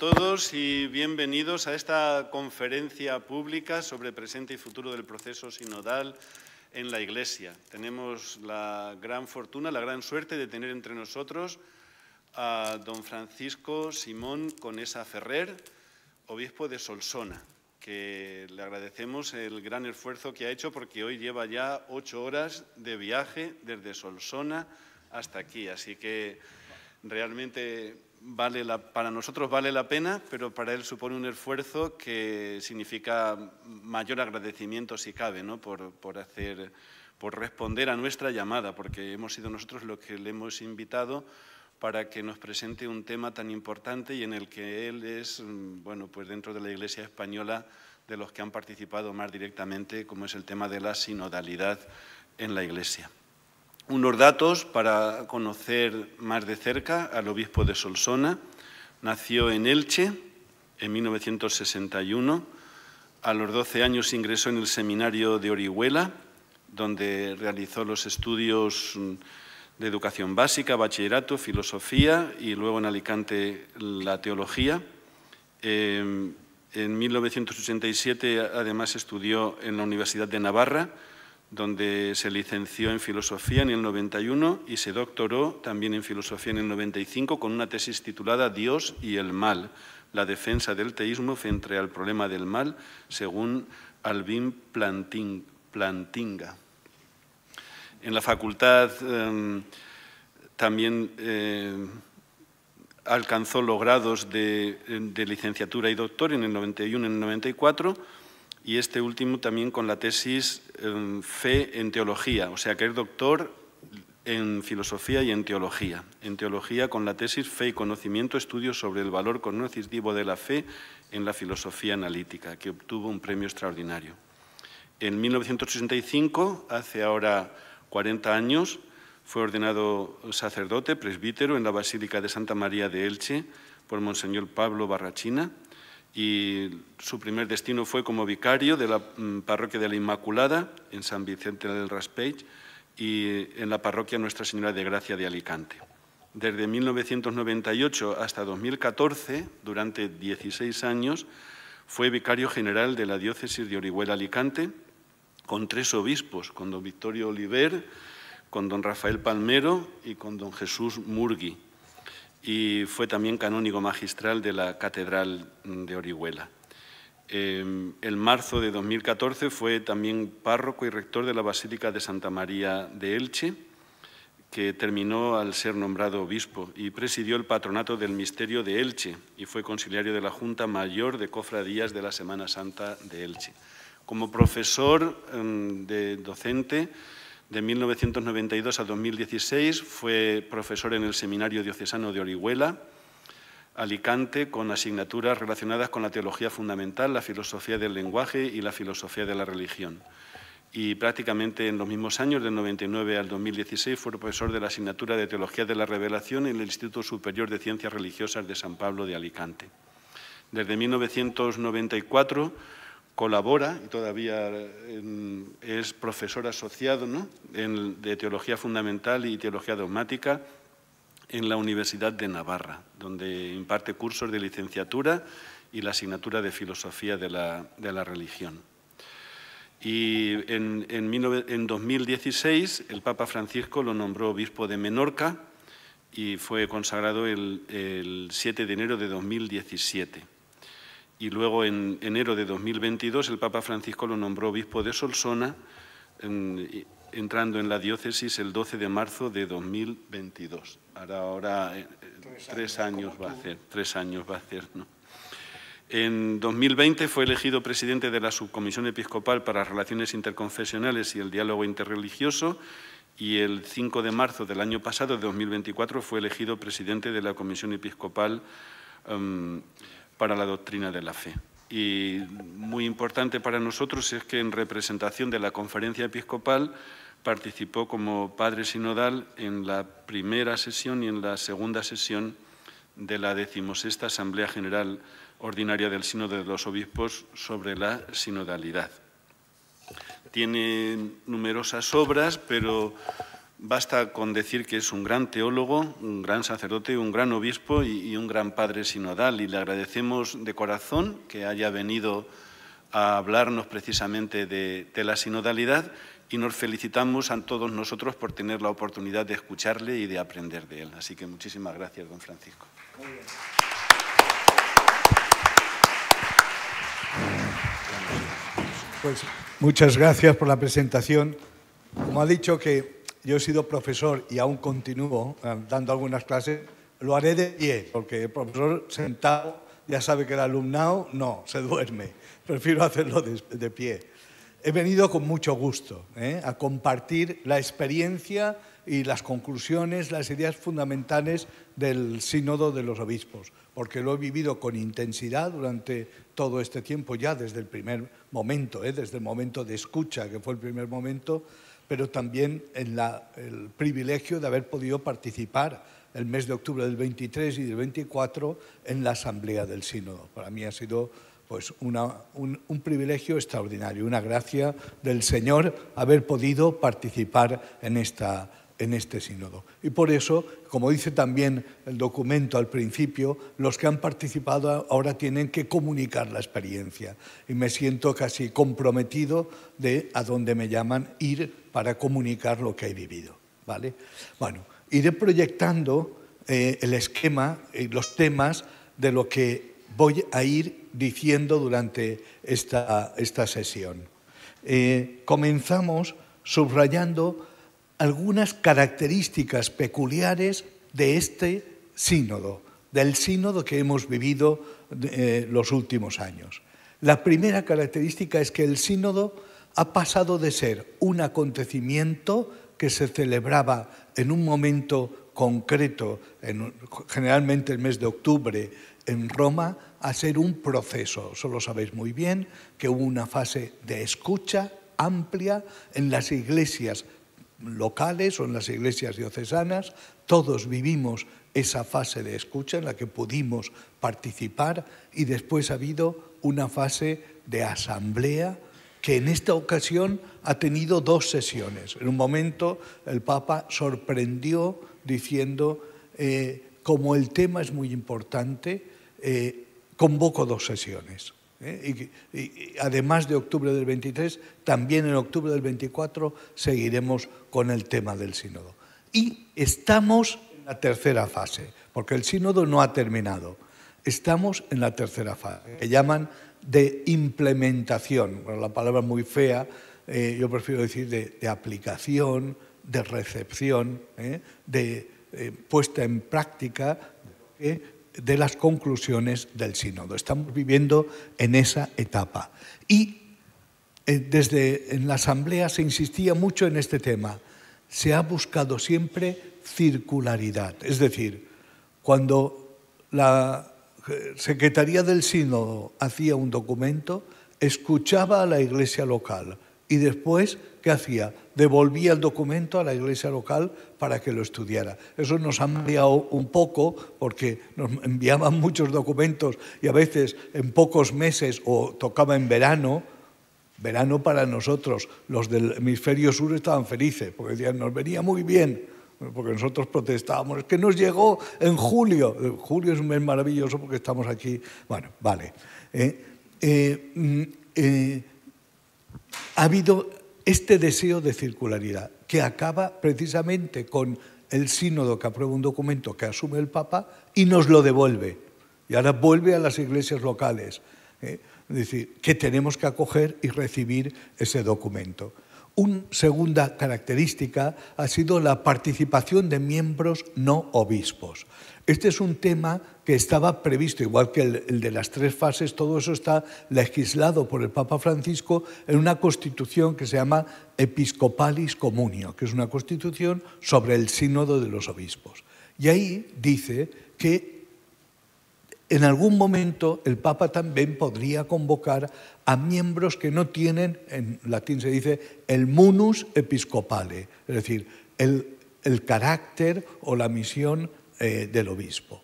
todos y bienvenidos a esta conferencia pública sobre presente y futuro del proceso sinodal en la Iglesia. Tenemos la gran fortuna, la gran suerte de tener entre nosotros a don Francisco Simón Conesa Ferrer, obispo de Solsona, que le agradecemos el gran esfuerzo que ha hecho porque hoy lleva ya 8 horas de viaje desde Solsona hasta aquí. Así que realmente para nosotros vale la pena, pero para él supone un esfuerzo que significa mayor agradecimiento si cabe, ¿no? por responder a nuestra llamada, porque hemos sido nosotros los que le hemos invitado para que nos presente un tema tan importante y en el que él es, bueno, pues dentro de la Iglesia española, de los que han participado más directamente, como es el tema de la sinodalidad en la Iglesia. Unos datos para conocer más de cerca al obispo de Solsona. Nació en Elche en 1961. A los 12 años ingresó en el seminario de Orihuela, donde realizó los estudios de educación básica, bachillerato, filosofía y luego en Alicante la teología. En 1987 además estudió en la Universidad de Navarra, donde se licenció en filosofía en el 91 y se doctoró también en filosofía en el 95 con una tesis titulada Dios y el mal, la defensa del teísmo frente al problema del mal, según Albin Plantinga. En la facultad también alcanzó los grados de licenciatura y doctor en el 91 y en el 94, y este último también con la tesis Fe en Teología, o sea que es doctor en filosofía y en teología. En teología con la tesis Fe y Conocimiento, estudios sobre el valor cognoscitivo de la fe en la filosofía analítica, que obtuvo un premio extraordinario. En 1985, hace ahora 40 años, fue ordenado sacerdote, presbítero, en la Basílica de Santa María de Elche por Monseñor Pablo Barrachina, y su primer destino fue como vicario de la parroquia de la Inmaculada en San Vicente del Raspeig y en la parroquia Nuestra Señora de Gracia de Alicante. Desde 1998 hasta 2014, durante 16 años, fue vicario general de la diócesis de Orihuela-Alicante, con 3 obispos, con don Victorio Oliver, con don Rafael Palmero y con don Jesús Murgui. Y fue también canónigo magistral de la Catedral de Orihuela. En marzo de 2014 fue también párroco y rector de la Basílica de Santa María de Elche, que terminó al ser nombrado obispo, y presidió el patronato del Misterio de Elche y fue conciliario de la Junta Mayor de Cofradías de la Semana Santa de Elche. Como profesor docente, de 1992 a 2016 fue profesor en el Seminario Diocesano de Orihuela, Alicante, con asignaturas relacionadas con la teología fundamental, la filosofía del lenguaje y la filosofía de la religión. Y prácticamente en los mismos años, del 99 al 2016, fue profesor de la asignatura de Teología de la Revelación en el Instituto Superior de Ciencias Religiosas de San Pablo de Alicante. Desde 1994 colabora y todavía es profesor asociado, ¿no?, de Teología Fundamental y Teología Dogmática en la Universidad de Navarra, donde imparte cursos de licenciatura y la asignatura de Filosofía de la Religión. Y en 2016 el Papa Francisco lo nombró obispo de Menorca y fue consagrado el 7 de enero de 2017. Y luego, en enero de 2022, el Papa Francisco lo nombró obispo de Solsona, entrando en la diócesis el 12 de marzo de 2022. Ahora 3 años va a hacer, 3 años va a hacer, ¿no? En 2020 fue elegido presidente de la Subcomisión Episcopal para Relaciones Interconfesionales y el Diálogo Interreligioso, y el 5 de marzo del año pasado, de 2024, fue elegido presidente de la Comisión Episcopal para la doctrina de la fe. Y muy importante para nosotros es que en representación de la Conferencia Episcopal participó como padre sinodal en la primera sesión y en la segunda sesión de la 16ª Asamblea General Ordinaria del Sínodo de los Obispos sobre la sinodalidad. Tiene numerosas obras, pero Basta con decir que es un gran teólogo, un gran sacerdote, un gran obispo y un gran padre sinodal. Y le agradecemos de corazón que haya venido a hablarnos precisamente de la sinodalidad y nos felicitamos a todos nosotros por tener la oportunidad de escucharle y de aprender de él. Así que muchísimas gracias, don Francisco. Muy bien. Pues muchas gracias por la presentación. Como ha dicho que yo he sido profesor y aún continúo dando algunas clases, lo haré de pie, porque el profesor sentado ya sabe que el alumnado no, se duerme. Prefiero hacerlo de pie. He venido con mucho gusto a compartir la experiencia y las conclusiones, las ideas fundamentales del Sínodo de los Obispos, porque lo he vivido con intensidad durante todo este tiempo, ya desde el primer momento, desde el momento de escucha, que fue el primer momento, pero también en el privilegio de haber podido participar el mes de octubre del 23 y del 24 en la Asamblea del Sínodo. Para mí ha sido pues un privilegio extraordinario, una gracia del Señor haber podido participar en este sínodo. Y por eso, como dice también el documento al principio, los que han participado ahora tienen que comunicar la experiencia. Y me siento casi comprometido de a donde me llaman ir para comunicar lo que he vivido, ¿vale? Bueno, iré proyectando el esquema y los temas de lo que voy a ir diciendo durante esta sesión. Comenzamos subrayando algunas características peculiares de este sínodo, del sínodo que hemos vivido los últimos años. La primera característica es que el sínodo ha pasado de ser un acontecimiento que se celebraba en un momento concreto, generalmente el mes de octubre, en Roma, a ser un proceso. Eso lo sabéis muy bien, que hubo una fase de escucha amplia en las iglesias locales o en las iglesias diocesanas. Todos vivimos esa fase de escucha en la que pudimos participar y después ha habido una fase de asamblea que en esta ocasión ha tenido 2 sesiones. En un momento el Papa sorprendió diciendo, como el tema es muy importante, convoco 2 sesiones. Y además de octubre del 23, también en octubre del 24 seguiremos con el tema del sínodo. Y estamos en la tercera fase, porque el sínodo no ha terminado. Estamos en la tercera fase, que llaman de implementación. Bueno, la palabra es muy fea, yo prefiero decir de aplicación, de recepción, de puesta en práctica de las conclusiones del sínodo. Estamos viviendo en esa etapa. Y en la Asamblea se insistía mucho en este tema. Se ha buscado siempre circularidad. Es decir, cuando la Secretaría del Sínodo hacía un documento, escuchaba a la iglesia local y después, ¿qué hacía? Devolvía el documento a la iglesia local para que lo estudiara. Eso nos ha mareado un poco porque nos enviaban muchos documentos y a veces en pocos meses o tocaba en verano para nosotros, los del hemisferio sur estaban felices porque decían, nos venía muy bien, porque nosotros protestábamos, es que nos llegó en julio. Julio es un mes maravilloso porque estamos aquí. Bueno, vale. Ha habido este deseo de circularidad que acaba precisamente con el sínodo que aprueba un documento que asume el Papa y nos lo devuelve. Y ahora vuelve a las iglesias locales. Es decir, que tenemos que acoger y recibir ese documento. Una segunda característica ha sido la participación de miembros no obispos. Este es un tema que estaba previsto, igual que el de las 3 fases, todo eso está legislado por el Papa Francisco en una constitución que se llama Episcopalis Communio, que es una constitución sobre el sínodo de los obispos. Y ahí dice que en algún momento el Papa también podría convocar a miembros que no tienen, en latín se dice, el munus episcopale, es decir, el carácter o la misión del obispo.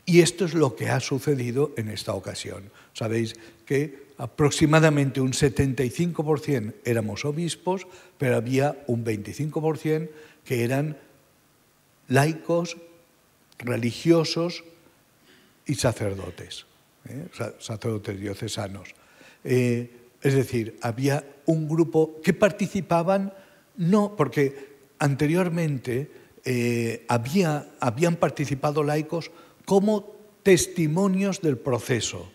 Y esto es lo que ha sucedido en esta ocasión. Sabéis que aproximadamente un 75% éramos obispos, pero había un 25% que eran laicos, religiosos y sacerdotes, sacerdotes diocesanos. Es decir, había un grupo que participaban, no porque anteriormente habían participado laicos como testimonios del proceso,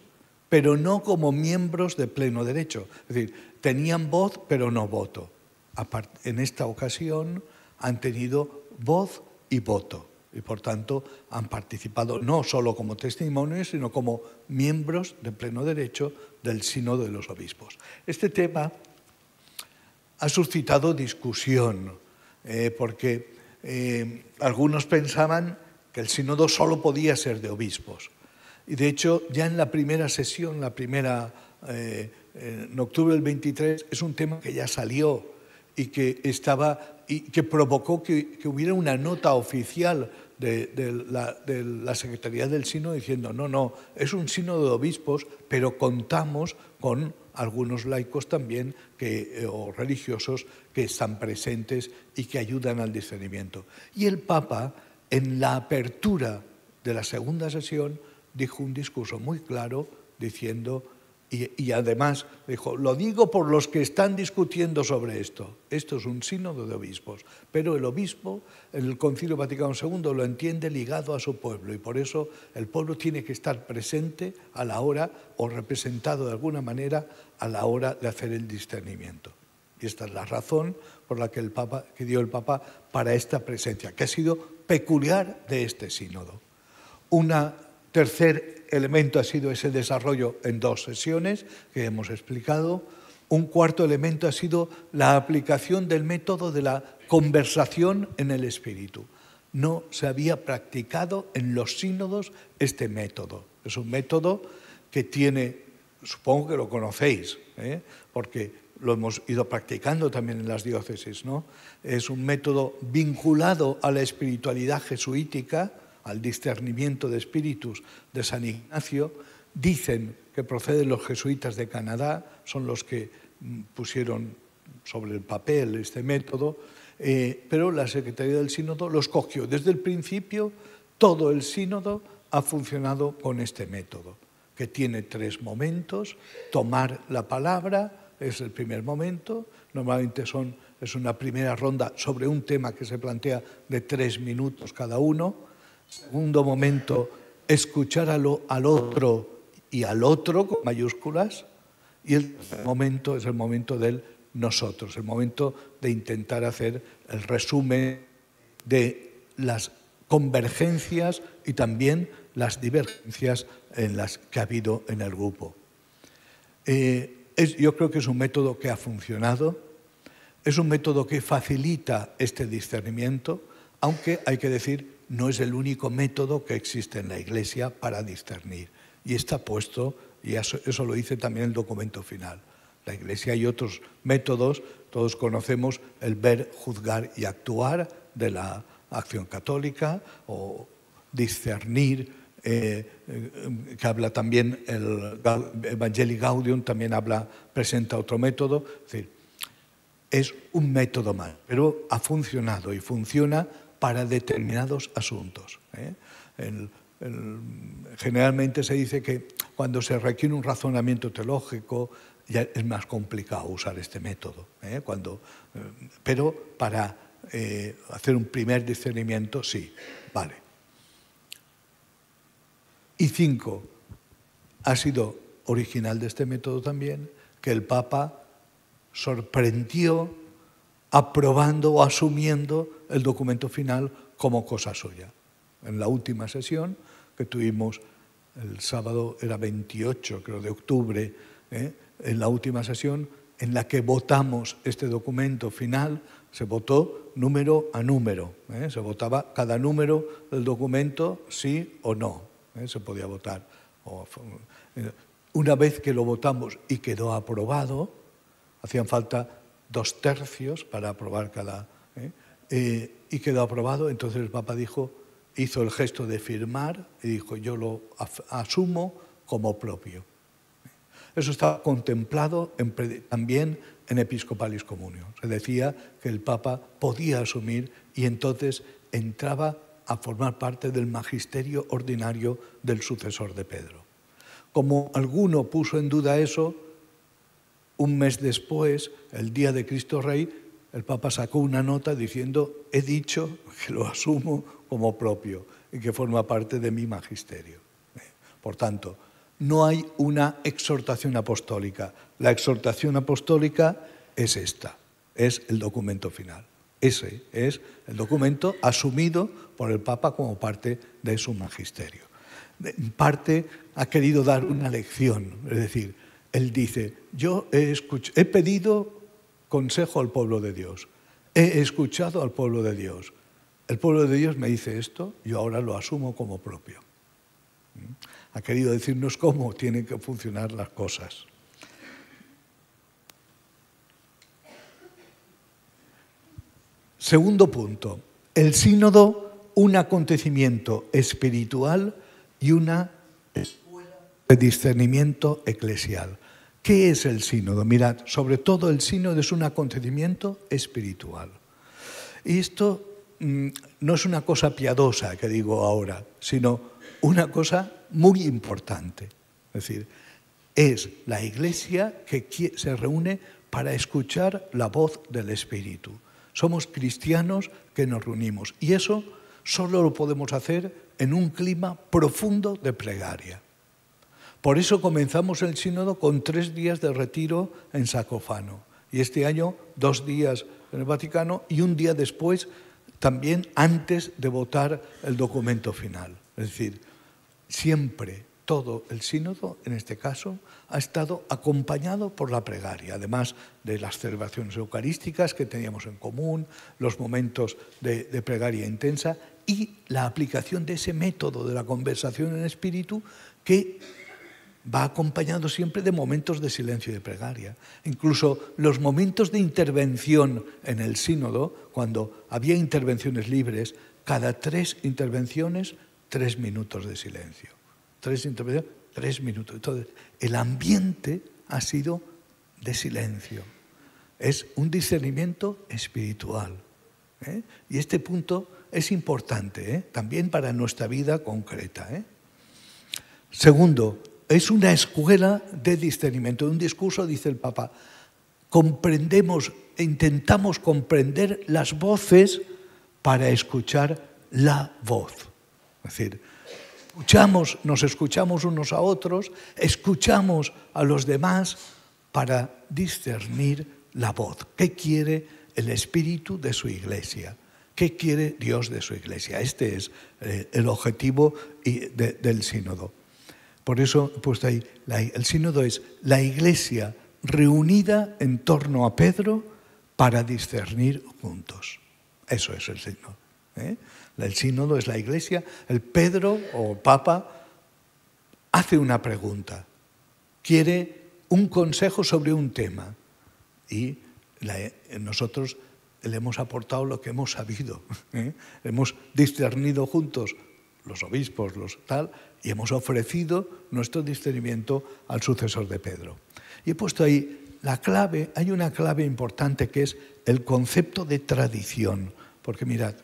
pero no como miembros de pleno derecho. Es decir, tenían voz, pero no voto. En esta ocasión han tenido voz y voto, y por tanto han participado no solo como testimonios, sino como miembros de pleno derecho del Sínodo de los Obispos. Este tema ha suscitado discusión, porque algunos pensaban que el sínodo solo podía ser de obispos. Y de hecho, ya en la primera sesión, en octubre del 23, es un tema que ya salió y que provocó que hubiera una nota oficial de la Secretaría del Sínodo diciendo no, es un sínodo de obispos, pero contamos con algunos laicos también o religiosos que están presentes y que ayudan al discernimiento. Y el Papa, en la apertura de la segunda sesión, dijo un discurso muy claro diciendo, y además dijo, lo digo por los que están discutiendo sobre esto. Esto es un sínodo de obispos, pero el obispo, en el Concilio Vaticano II, lo entiende ligado a su pueblo y por eso el pueblo tiene que estar presente a la hora o representado de alguna manera a la hora de hacer el discernimiento. Y esta es la razón por la que dio el Papa para esta presencia, que ha sido peculiar de este sínodo. Un tercer elemento ha sido ese desarrollo en 2 sesiones que hemos explicado. Un cuarto elemento ha sido la aplicación del método de la conversación en el espíritu. No se había practicado en los sínodos este método. Es un método que tiene, supongo que lo conocéis, porque lo hemos ido practicando también en las diócesis, ¿no? Es un método vinculado a la espiritualidad jesuítica, al discernimiento de espíritus de San Ignacio. Dicen que proceden los jesuitas de Canadá, son los que pusieron sobre el papel este método, pero la Secretaría del Sínodo lo escogió. Desde el principio, todo el sínodo ha funcionado con este método, que tiene 3 momentos. Tomar la palabra es el primer momento, normalmente es una primera ronda sobre un tema que se plantea de 3 minutos cada uno. Segundo momento, escuchar al otro y al otro con mayúsculas. Y el tercer momento es el momento del nosotros, el momento de intentar hacer el resumen de las convergencias y también las divergencias en las que ha habido en el grupo. Yo creo que es un método que ha funcionado, es un método que facilita este discernimiento, aunque hay que decir no es el único método que existe en la Iglesia para discernir. Y está puesto, y eso lo dice también el documento final. La Iglesia hay otros métodos, todos conocemos el ver, juzgar y actuar de la acción católica, o discernir, que habla también el Evangelii Gaudium, también presenta otro método. Es decir, es un método más, pero ha funcionado y funciona para determinados asuntos. Generalmente se dice que cuando se requiere un razonamiento teológico ya es más complicado usar este método, pero para hacer un primer discernimiento sí, vale. Y 5, ha sido original de este método también que el Papa sorprendió aprobando o asumiendo el documento final como cosa suya. En la última sesión que tuvimos el sábado, era 28, creo, de octubre, en la última sesión en la que votamos este documento final, se votó número a número. Se votaba cada número del documento, sí o no. Se podía votar. Una vez que lo votamos y quedó aprobado, hacían falta 2/3 para aprobar y quedó aprobado. Entonces el Papa hizo el gesto de firmar y dijo, yo lo asumo como propio. Eso está contemplado también en Episcopalis Communio. Se decía que el Papa podía asumir y entonces entraba a formar parte del magisterio ordinario del sucesor de Pedro. Como alguno puso en duda eso, un mes después, el día de Cristo Rey, el Papa sacó una nota diciendo: he dicho que lo asumo como propio y que forma parte de mi magisterio. Por tanto, no hay una exhortación apostólica. La exhortación apostólica es esta, es el documento final. Ese es el documento asumido por el Papa como parte de su magisterio. En parte ha querido dar una lección, es decir, él dice: yo he pedido consejo al pueblo de Dios, he escuchado al pueblo de Dios, el pueblo de Dios me dice esto, yo ahora lo asumo como propio. Ha querido decirnos cómo tienen que funcionar las cosas. Segundo punto, el sínodo, un acontecimiento espiritual y una escuela de discernimiento eclesial. ¿Qué es el sínodo? Mirad, sobre todo el sínodo es un acontecimiento espiritual. Y esto no es una cosa piadosa que digo ahora, sino una cosa muy importante. Es decir, es la Iglesia que se reúne para escuchar la voz del Espíritu. Somos cristianos que nos reunimos y eso solo lo podemos hacer en un clima profundo de plegaria. Por eso comenzamos el sínodo con 3 días de retiro en Sacofano y este año 2 días en el Vaticano y un día después también antes de votar el documento final. Es decir, siempre todo el sínodo, en este caso, ha estado acompañado por la plegaria, además de las celebraciones eucarísticas que teníamos en común, los momentos de plegaria intensa y la aplicación de ese método de la conversación en espíritu que va acompañado siempre de momentos de silencio y de plegaria. Incluso los momentos de intervención en el sínodo, cuando había intervenciones libres, cada 3 intervenciones, 3 minutos de silencio. 3 intervenciones, 3 minutos. Entonces, el ambiente ha sido de silencio. Es un discernimiento espiritual. Y este punto es importante, también para nuestra vida concreta. Segundo, es una escuela de discernimiento. En un discurso dice el Papa: intentamos comprender las voces para escuchar la voz. Es decir, nos escuchamos unos a otros, escuchamos a los demás para discernir la voz. ¿Qué quiere el Espíritu de su Iglesia? ¿Qué quiere Dios de su Iglesia? Este es el objetivo del sínodo. Por eso he puesto ahí, el sínodo es la Iglesia reunida en torno a Pedro para discernir juntos. Eso es el sínodo. El sínodo es la Iglesia. El Pedro o Papa hace una pregunta, quiere un consejo sobre un tema y nosotros le hemos aportado lo que hemos sabido. Hemos discernido juntos, los obispos, y hemos ofrecido nuestro discernimiento al sucesor de Pedro. Y he puesto ahí la clave, hay una clave importante que es el concepto de tradición. Porque mirad,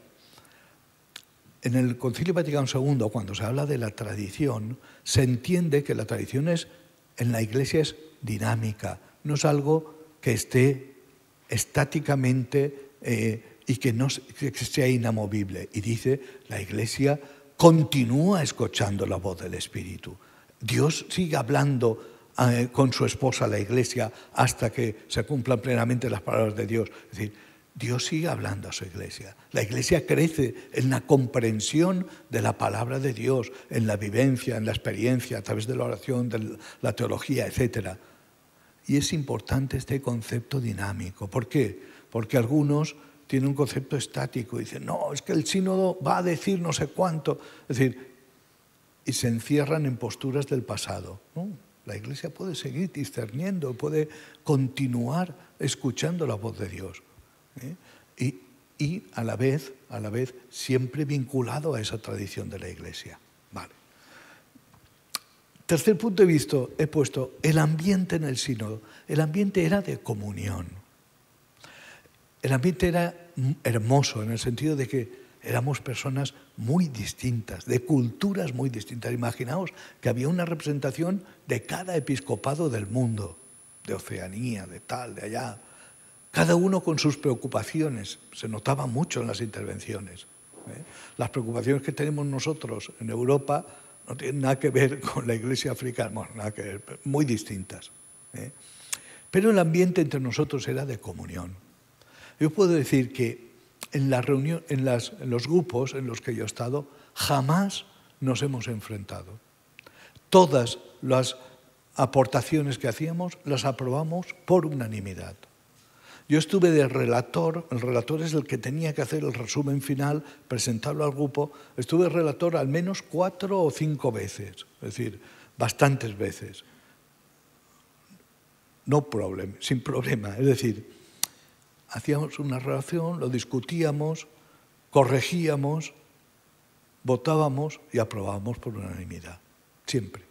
en el Concilio Vaticano II, cuando se habla de la tradición, se entiende que la tradición en la Iglesia es dinámica, no es algo que esté estáticamente y que sea inamovible. Y dice, la Iglesia continúa escuchando la voz del Espíritu. Dios sigue hablando con su esposa, la Iglesia, hasta que se cumplan plenamente las palabras de Dios. Es decir, Dios sigue hablando a su Iglesia. La Iglesia crece en la comprensión de la palabra de Dios, en la vivencia, en la experiencia, a través de la oración, de la teología, etc. Y es importante este concepto dinámico. ¿Por qué? Porque algunos tienen un concepto estático y dicen, no, es que el sínodo va a decir no sé cuánto. Es decir, y se encierran en posturas del pasado. No, la Iglesia puede seguir discerniendo, puede continuar escuchando la voz de Dios. Y a la vez siempre vinculado a esa tradición de la Iglesia. Vale. Tercer punto he puesto el ambiente en el sínodo. El ambiente era de comunión. El ambiente era hermoso en el sentido de que éramos personas muy distintas, de culturas muy distintas. Imaginaos que había una representación de cada episcopado del mundo, de Oceanía, de tal, de allá. Cada uno con sus preocupaciones. Se notaba mucho en las intervenciones. Las preocupaciones que tenemos nosotros en Europa no tienen nada que ver con la Iglesia africana, bueno, nada que ver, muy distintas. Pero el ambiente entre nosotros era de comunión. Yo puedo decir que en la reunión, en los grupos en los que yo he estado, jamás nos hemos enfrentado. Todas las aportaciones que hacíamos las aprobamos por unanimidad. Yo estuve de relator, el relator es el que tenía que hacer el resumen final, presentarlo al grupo. Estuve de relator al menos 4 o 5 veces, es decir, bastantes veces. No problem, sin problema, es decir, hacíamos una relación, lo discutíamos, corregíamos, votábamos y aprobábamos por unanimidad, siempre.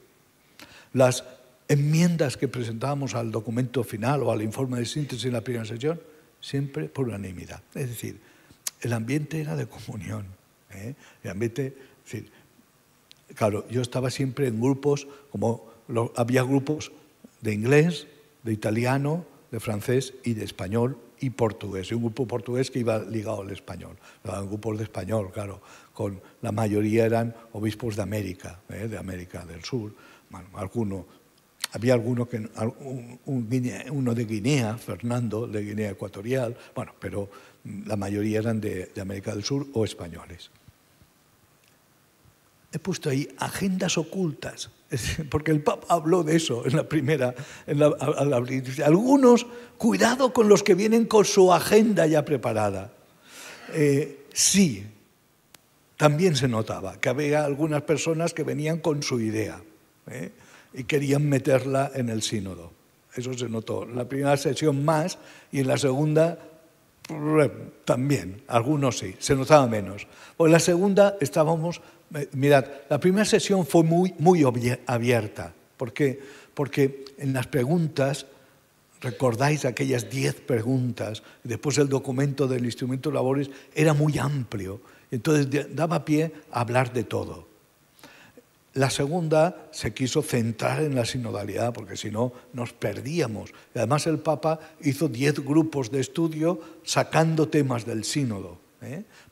Las enmiendas que presentábamos al documento final o al informe de síntesis en la primera sesión, siempre por unanimidad. Es decir, el ambiente era de comunión. El ambiente, es decir, claro, yo estaba siempre en grupos, había grupos de inglés, de italiano, de francés y de español y portugués. Y un grupo portugués que iba ligado al español. Grupos de español, claro, con la mayoría eran obispos de América del Sur. Bueno, había uno de Guinea, Fernando, de Guinea Ecuatorial, bueno, pero la mayoría eran de América del Sur o españoles. He puesto ahí agendas ocultas, porque el Papa habló de eso en la primera. Algunos, cuidado con los que vienen con su agenda ya preparada. Sí, también se notaba que había algunas personas que venían con su idea y querían meterla en el sínodo. Eso se notó. En la primera sesión más y en la segunda también. Algunos sí, se notaba menos. En la segunda estábamos... Mirad, la primera sesión fue muy abierta. ¿Por qué? Porque en las preguntas, recordáis aquellas 10 preguntas, después el documento del instrumento de labores era muy amplio. Entonces daba pie a hablar de todo. La segunda se quiso centrar en la sinodalidad, porque si no nos perdíamos. Y además el Papa hizo 10 grupos de estudio sacando temas del sínodo,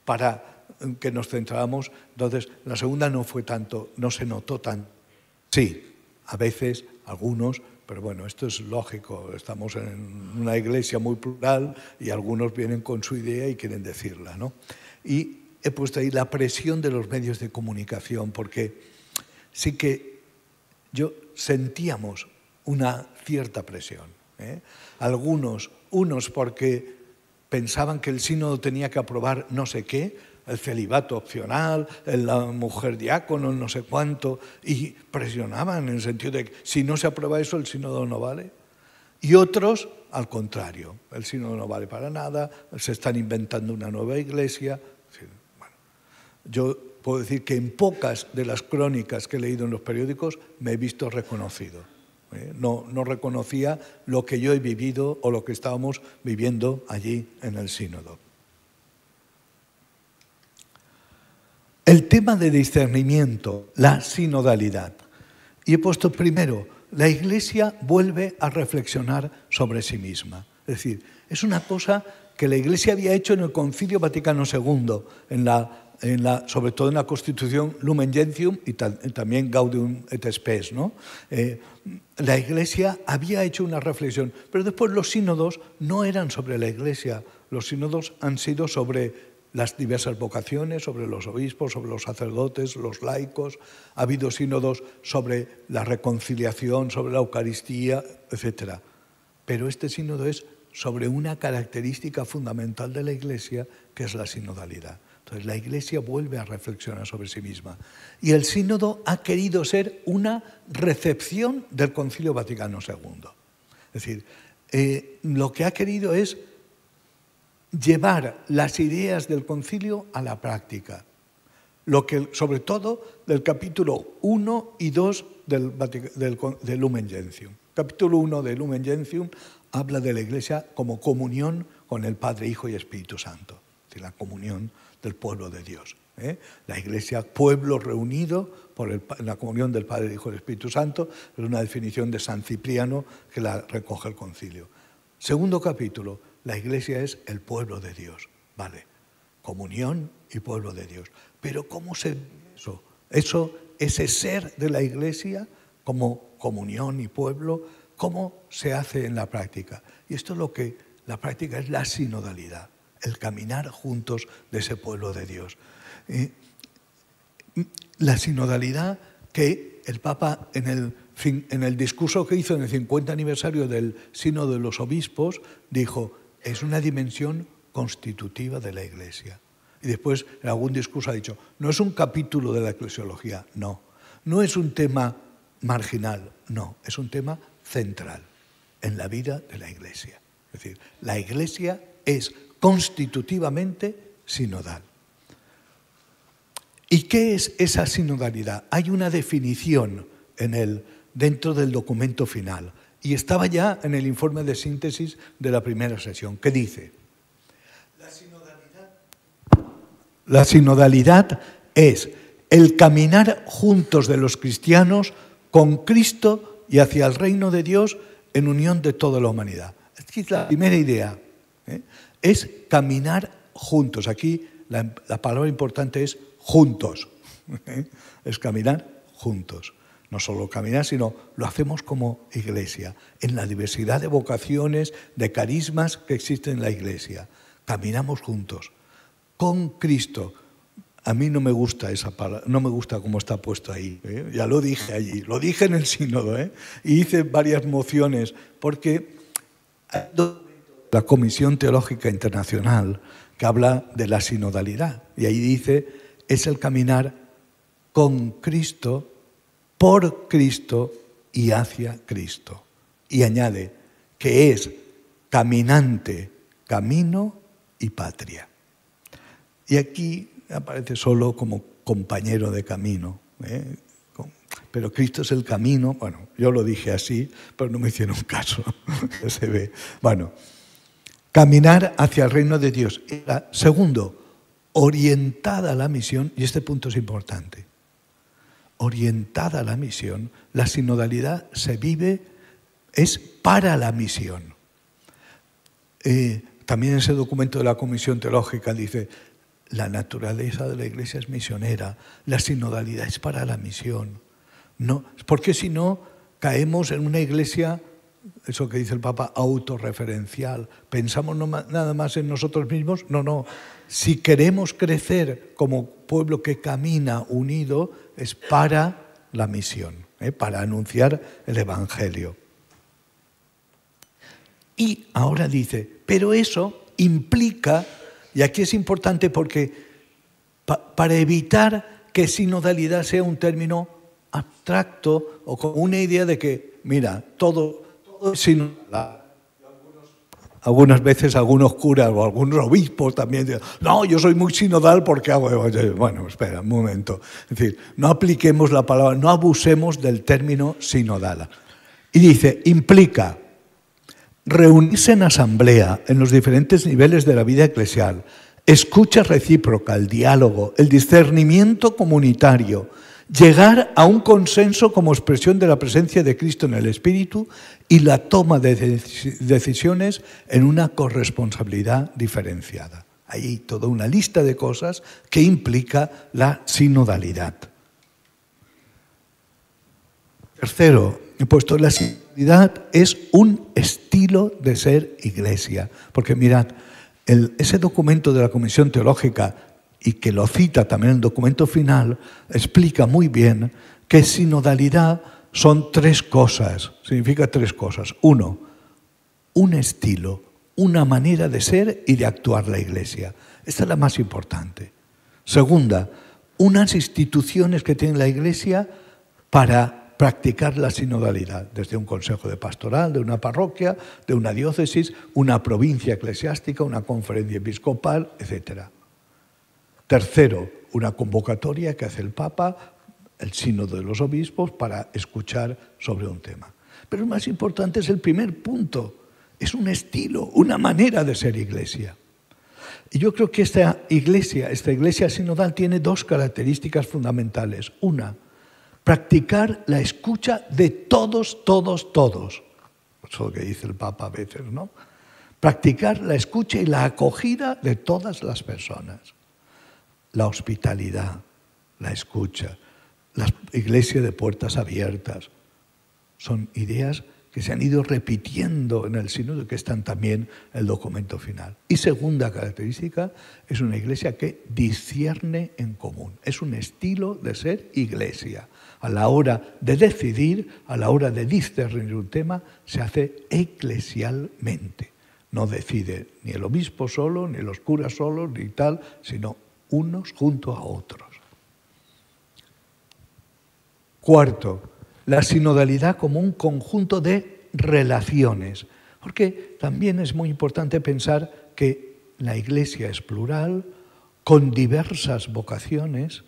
para que nos centráramos. Entonces, la segunda no fue tanto, no se notó tanto. Sí, a veces, algunos, pero bueno, esto es lógico. Estamos en una iglesia muy plural y algunos vienen con su idea y quieren decirla, ¿no? Y he puesto ahí la presión de los medios de comunicación, porque sí que sentíamos una cierta presión. Unos porque pensaban que el sínodo tenía que aprobar no sé qué, el celibato opcional, la mujer diácono, no sé cuánto, y presionaban en el sentido de que si no se aprueba eso, el sínodo no vale. Y otros, al contrario, el sínodo no vale para nada, se están inventando una nueva iglesia. Bueno, yo puedo decir que en pocas de las crónicas que he leído en los periódicos me he visto reconocido. No reconocía lo que yo he vivido o lo que estábamos viviendo allí en el sínodo. El tema de discernimiento, la sinodalidad. Y he puesto primero, la Iglesia vuelve a reflexionar sobre sí misma. Es decir, es una cosa que la Iglesia había hecho en el Concilio Vaticano II, sobre todo en la Constitución Lumen Gentium y también Gaudium et Spes, ¿no? La Iglesia había hecho una reflexión, pero después los sínodos no eran sobre la Iglesia, los sínodos han sido sobre las diversas vocaciones, sobre los obispos, sobre los sacerdotes, los laicos. Ha habido sínodos sobre la reconciliación, sobre la Eucaristía, etc. Pero este sínodo es sobre una característica fundamental de la Iglesia, que es la sinodalidad. Entonces, la Iglesia vuelve a reflexionar sobre sí misma. Y el sínodo ha querido ser una recepción del Concilio Vaticano II. Es decir, lo que ha querido es llevar las ideas del concilio a la práctica. sobre todo del capítulo 1 y 2 del Lumen Gentium. Capítulo 1 del Lumen Gentium habla de la Iglesia como comunión con el Padre, Hijo y Espíritu Santo, es decir, la comunión del pueblo de Dios. La Iglesia, pueblo reunido por la comunión del Padre, Hijo y Espíritu Santo, es una definición de San Cipriano que la recoge el concilio. Segundo capítulo, la Iglesia es el pueblo de Dios, ¿vale? Comunión y pueblo de Dios. Pero ¿cómo se ve eso? Ese ser de la Iglesia como comunión y pueblo, ¿cómo se hace en la práctica? Y esto es lo que la práctica es la sinodalidad, el caminar juntos de ese pueblo de Dios. La sinodalidad que el Papa en el discurso que hizo en el 50 aniversario del Sínodo de los Obispos dijo, es una dimensión constitutiva de la Iglesia. Y después en algún discurso ha dicho, no es un capítulo de la eclesiología, no es un tema marginal, no, es un tema central en la vida de la Iglesia. Es decir, la Iglesia es constitutivamente sinodal. ¿Y qué es esa sinodalidad? Hay una definición dentro del documento final y estaba ya en el informe de síntesis de la primera sesión, que dice: la sinodalidad es el caminar juntos de los cristianos con Cristo y hacia el reino de Dios en unión de toda la humanidad. Esta es la primera idea, es caminar juntos. Aquí la palabra importante es juntos, es caminar juntos. No solo caminar, sino lo hacemos como Iglesia, en la diversidad de vocaciones, de carismas que existen en la Iglesia. Caminamos juntos, con Cristo. A mí no me gusta esa palabra, no me gusta cómo está puesto ahí. Ya lo dije allí, lo dije en el sínodo, y hice varias mociones, porque hay la Comisión Teológica Internacional que habla de la sinodalidad, y ahí dice, es el caminar con Cristo, por Cristo y hacia Cristo. Y añade que es caminante, camino y patria. Y aquí aparece solo como compañero de camino. Pero Cristo es el camino. Bueno, yo lo dije así, pero no me hicieron caso. Se ve. Bueno, caminar hacia el reino de Dios. Segundo, orientada a la misión, y este punto es importante. Orientada a la misión, la sinodalidad se vive, es para la misión. También en ese documento de la Comisión Teológica dice, la naturaleza de la Iglesia es misionera, la sinodalidad es para la misión. No, porque si no, caemos en una Iglesia, eso que dice el Papa, autorreferencial. ¿Pensamos nada más en nosotros mismos? No. Si queremos crecer como pueblo que camina unido, es para la misión, para anunciar el Evangelio. Y ahora dice, pero eso implica, y aquí es importante porque para evitar que sinodalidad sea un término abstracto o con una idea de que, mira, todo es sinodalidad. Algunas veces algunos curas o algunos obispos también dicen, no, yo soy muy sinodal porque hago... Bueno, espera un momento. Es decir, no apliquemos la palabra, no abusemos del término sinodal. Y dice, implica reunirse en asamblea en los diferentes niveles de la vida eclesial, escucha recíproca, el diálogo, el discernimiento comunitario, llegar a un consenso como expresión de la presencia de Cristo en el Espíritu y la toma de decisiones en una corresponsabilidad diferenciada. Hay toda una lista de cosas que implica la sinodalidad. Tercero, he puesto la sinodalidad es un estilo de ser Iglesia. Porque mirad, ese documento de la Comisión Teológica, y que lo cita también en el documento final, explica muy bien que sinodalidad son tres cosas, significa tres cosas. Uno, un estilo, una manera de ser y de actuar la Iglesia. Esta es la más importante. Segunda, unas instituciones que tiene la Iglesia para practicar la sinodalidad, desde un consejo de pastoral, de una parroquia, de una diócesis, una provincia eclesiástica, una conferencia episcopal, etc. Tercero, una convocatoria que hace el Papa, el sínodo de los obispos, para escuchar sobre un tema. Pero lo más importante es el primer punto. Es un estilo, una manera de ser iglesia. Y yo creo que esta iglesia sinodal tiene dos características fundamentales. Una, practicar la escucha de todos. Eso es lo que dice el Papa a veces, ¿no? Practicar la escucha y la acogida de todas las personas. La hospitalidad, la escucha, la iglesia de puertas abiertas. Son ideas que se han ido repitiendo en el sínodo y que están también en el documento final. Y segunda característica, es una iglesia que discierne en común. Es un estilo de ser iglesia. A la hora de decidir, a la hora de discernir un tema, se hace eclesialmente. No decide ni el obispo solo, ni los curas solos, ni tal, sino unos junto a otros. Cuarto, la sinodalidad como un conjunto de relaciones, porque también es muy importante pensar que la Iglesia es plural, con diversas vocaciones,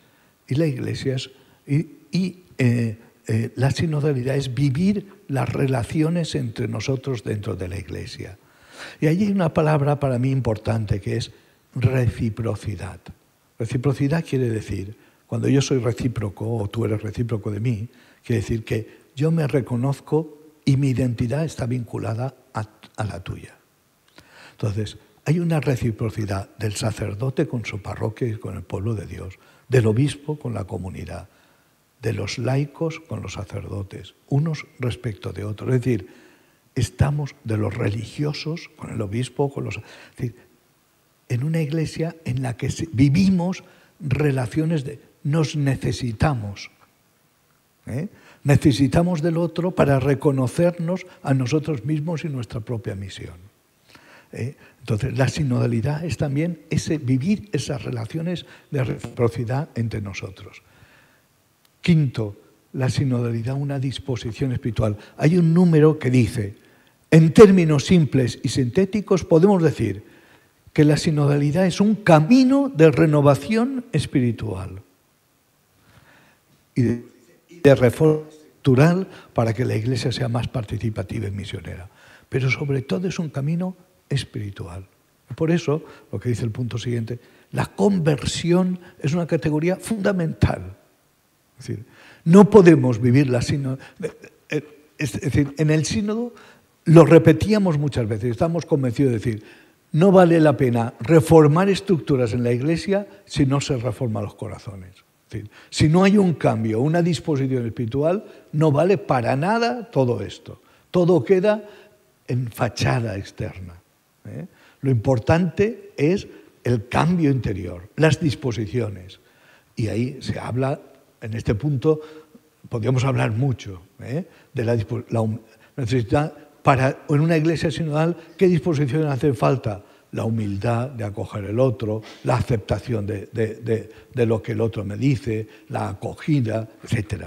y la Iglesia es, la sinodalidad es vivir las relaciones entre nosotros dentro de la Iglesia. Y allí hay una palabra para mí importante que es reciprocidad. Reciprocidad quiere decir, cuando yo soy recíproco o tú eres recíproco de mí, quiere decir que yo me reconozco y mi identidad está vinculada a la tuya. Entonces, hay una reciprocidad del sacerdote con su parroquia y con el pueblo de Dios, del obispo con la comunidad, de los laicos con los sacerdotes, unos respecto de otros. Es decir, estamos de los religiosos con el obispo, con los... Es decir, en una iglesia en la que vivimos relaciones de... Nos necesitamos. Necesitamos del otro para reconocernos a nosotros mismos y nuestra propia misión. Entonces, la sinodalidad es también vivir esas relaciones de reciprocidad entre nosotros. Quinto, la sinodalidad, una disposición espiritual. Hay un número que dice, en términos simples y sintéticos, podemos decir que la sinodalidad es un camino de renovación espiritual y de reforma estructural para que la Iglesia sea más participativa y misionera. Pero sobre todo es un camino espiritual. Por eso, lo que dice el punto siguiente, la conversión es una categoría fundamental. Es decir, no podemos vivir la sínodo. Es decir, en el sínodo lo repetíamos muchas veces, estamos convencidos de decir, no vale la pena reformar estructuras en la Iglesia si no se reforman los corazones. Es decir, si no hay un cambio, una disposición espiritual, no vale para nada todo esto. Todo queda en fachada externa. Lo importante es el cambio interior, las disposiciones. Y ahí se habla, en este punto, podríamos hablar mucho de la necesidad para, en una iglesia sinodal, ¿qué disposiciones hacen falta? La humildad de acoger el otro, la aceptación de lo que el otro me dice, la acogida, etc.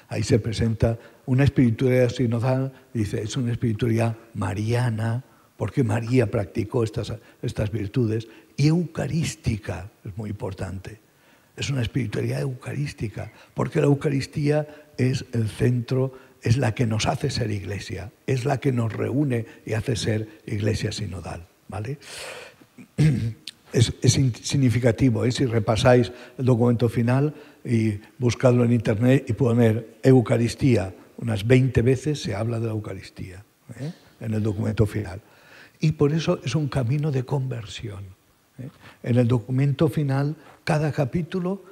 Ahí se presenta una espiritualidad sinodal, dice, es una espiritualidad mariana, porque María practicó estas virtudes, y eucarística, es muy importante. Es una espiritualidad eucarística, porque la Eucaristía es el centro, es la que nos hace ser iglesia, es la que nos reúne y hace ser iglesia sinodal. ¿Vale? Es significativo, si repasáis el documento final y buscadlo en internet y poner Eucaristía, unas 20 veces se habla de la Eucaristía en el documento final. Y por eso es un camino de conversión. En el documento final, cada capítulo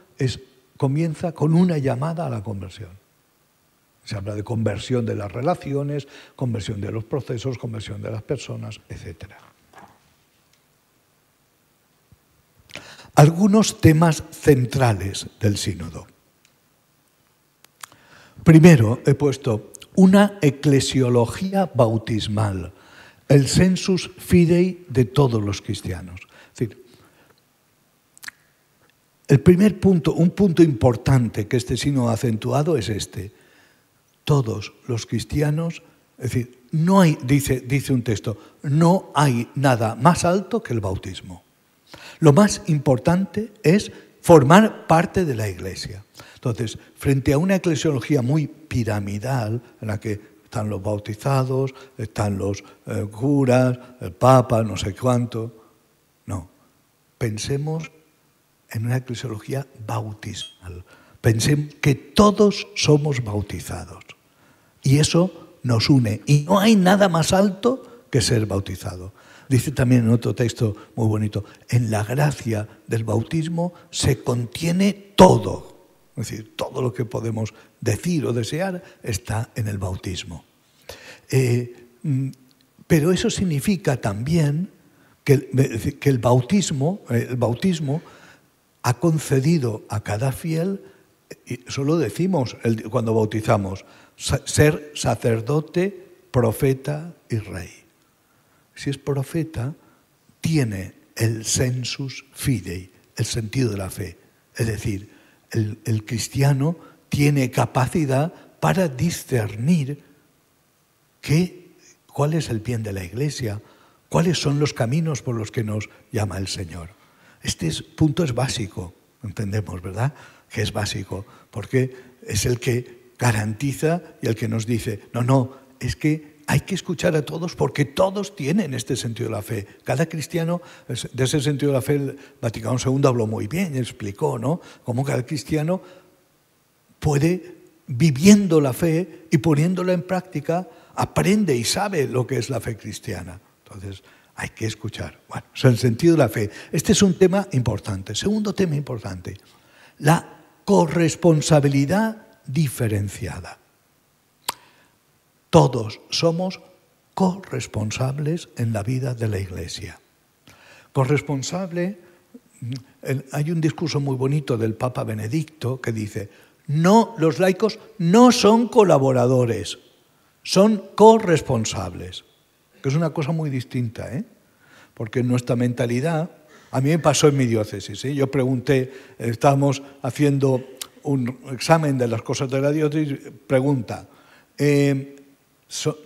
comienza con una llamada a la conversión. Se habla de conversión de las relaciones, conversión de los procesos, conversión de las personas, etc. Algunos temas centrales del sínodo. Primero, he puesto una eclesiología bautismal, el sensus fidei de todos los cristianos. Es decir, el primer punto, un punto importante que este sínodo ha acentuado es este. Todos los cristianos, es decir, no hay, dice un texto, no hay nada más alto que el bautismo. Lo más importante es formar parte de la Iglesia. Entonces, frente a una eclesiología muy piramidal, en la que están los bautizados, están los curas, el Papa, no sé cuánto, no. Pensemos en una eclesiología bautismal. Pensemos que todos somos bautizados. Y eso nos une. Y no hay nada más alto que ser bautizado. Dice también en otro texto muy bonito, en la gracia del bautismo se contiene todo. Es decir, todo lo que podemos decir o desear está en el bautismo. Pero eso significa también que el bautismo ha concedido a cada fiel, y eso lo decimos cuando bautizamos, ser sacerdote, profeta y rey. Si es profeta, tiene el sensus fidei, el sentido de la fe. Es decir, el cristiano tiene capacidad para discernir cuál es el bien de la Iglesia, cuáles son los caminos por los que nos llama el Señor. Este punto es básico, entendemos, ¿verdad? Que es básico, porque es el que garantiza y el que nos dice, no, es que hay que escuchar a todos porque todos tienen este sentido de la fe. Cada cristiano, de ese sentido de la fe, el Vaticano II habló muy bien, explicó, ¿no? Cómo cada cristiano puede, viviendo la fe y poniéndola en práctica, aprende y sabe lo que es la fe cristiana. Entonces, hay que escuchar. Bueno, es el sentido de la fe. Este es un tema importante. Segundo tema importante, la corresponsabilidad diferenciada. Todos somos corresponsables en la vida de la Iglesia. Corresponsable, hay un discurso muy bonito del Papa Benedicto que dice, no, los laicos no son colaboradores, son corresponsables, que es una cosa muy distinta, porque en nuestra mentalidad, a mí me pasó en mi diócesis, yo pregunté, estábamos haciendo un examen de las cosas de la diócesis, pregunta,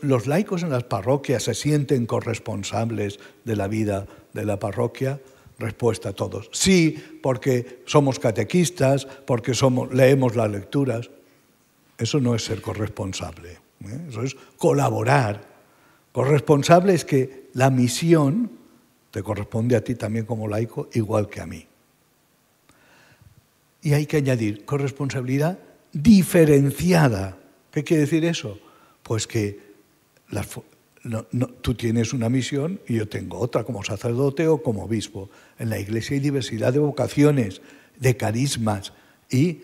¿los laicos en las parroquias se sienten corresponsables de la vida de la parroquia? Respuesta a todos. Sí, porque somos catequistas, porque leemos las lecturas. Eso no es ser corresponsable, eso es colaborar. Corresponsable es que la misión te corresponde a ti también como laico, igual que a mí. Y hay que añadir corresponsabilidad diferenciada. ¿Qué quiere decir eso? Pues que tú tienes una misión y yo tengo otra, como sacerdote o como obispo. En la Iglesia hay diversidad de vocaciones, de carismas, y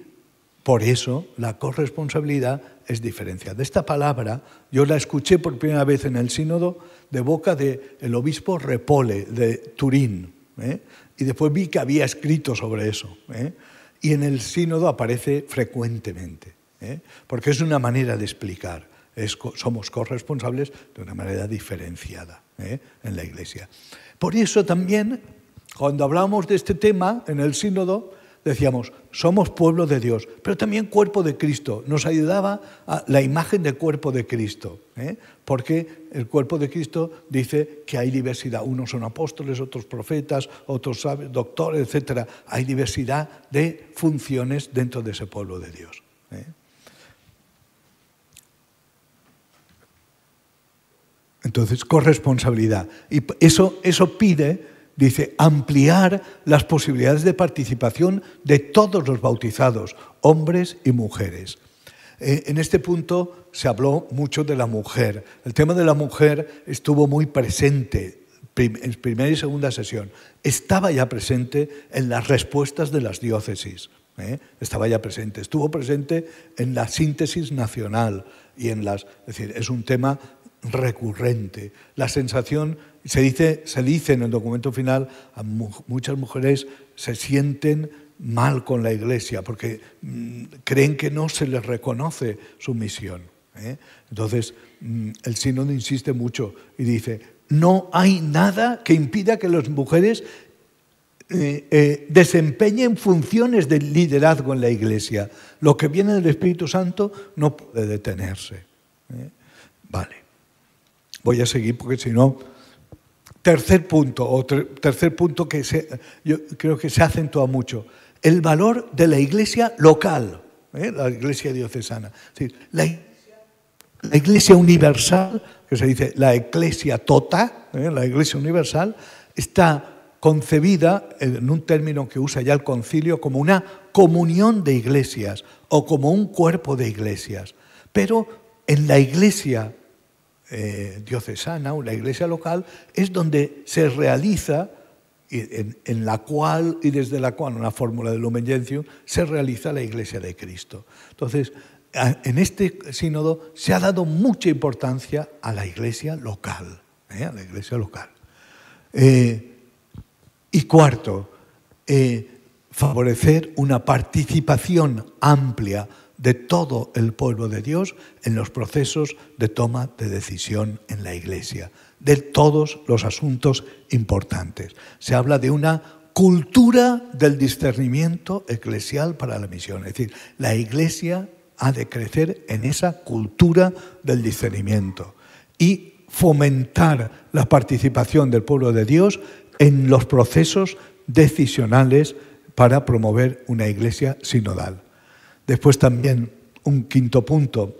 por eso la corresponsabilidad es diferenciada. Esta palabra yo la escuché por primera vez en el sínodo de boca del obispo Repole de Turín, y después vi que había escrito sobre eso, y en el sínodo aparece frecuentemente, porque es una manera de explicar. Somos corresponsables de una manera diferenciada en la Iglesia. Por eso también, cuando hablamos de este tema en el sínodo, decíamos, somos pueblo de Dios, pero también cuerpo de Cristo. Nos ayudaba a la imagen del cuerpo de Cristo, porque el cuerpo de Cristo dice que hay diversidad. Unos son apóstoles, otros profetas, otros doctores, etc. Hay diversidad de funciones dentro de ese pueblo de Dios. Entonces, corresponsabilidad. Y eso pide, dice, ampliar las posibilidades de participación de todos los bautizados, hombres y mujeres. En este punto se habló mucho de la mujer. El tema de la mujer estuvo muy presente en primera y segunda sesión. Estaba ya presente en las respuestas de las diócesis. Estaba ya presente. Estuvo presente en la síntesis nacional y es decir, es un tema recurrente. La sensación, se dice en el documento final, muchas mujeres se sienten mal con la Iglesia porque creen que no se les reconoce su misión. Entonces, el sínodo insiste mucho y dice, no hay nada que impida que las mujeres desempeñen funciones de liderazgo en la Iglesia. Lo que viene del Espíritu Santo no puede detenerse. Vale. Voy a seguir porque si no Tercer punto que yo creo que se acentúa mucho, el valor de la iglesia local, la iglesia diocesana. Es decir, la iglesia universal, que se dice la Ecclesia tota, la iglesia universal, está concebida en un término que usa ya el concilio como una comunión de iglesias o como un cuerpo de iglesias. Pero en la iglesia diocesana o la iglesia local es donde se realiza, en la cual y desde la cual, una fórmula de Lumen Gentium, se realiza la iglesia de Cristo. Entonces, en este sínodo se ha dado mucha importancia a la iglesia local, a la iglesia local. Y cuarto, favorecer una participación amplia de todo el pueblo de Dios en los procesos de toma de decisión en la Iglesia, de todos los asuntos importantes. Se habla de una cultura del discernimiento eclesial para la misión. Es decir, la Iglesia ha de crecer en esa cultura del discernimiento y fomentar la participación del pueblo de Dios en los procesos decisionales para promover una iglesia sinodal. Después también un quinto punto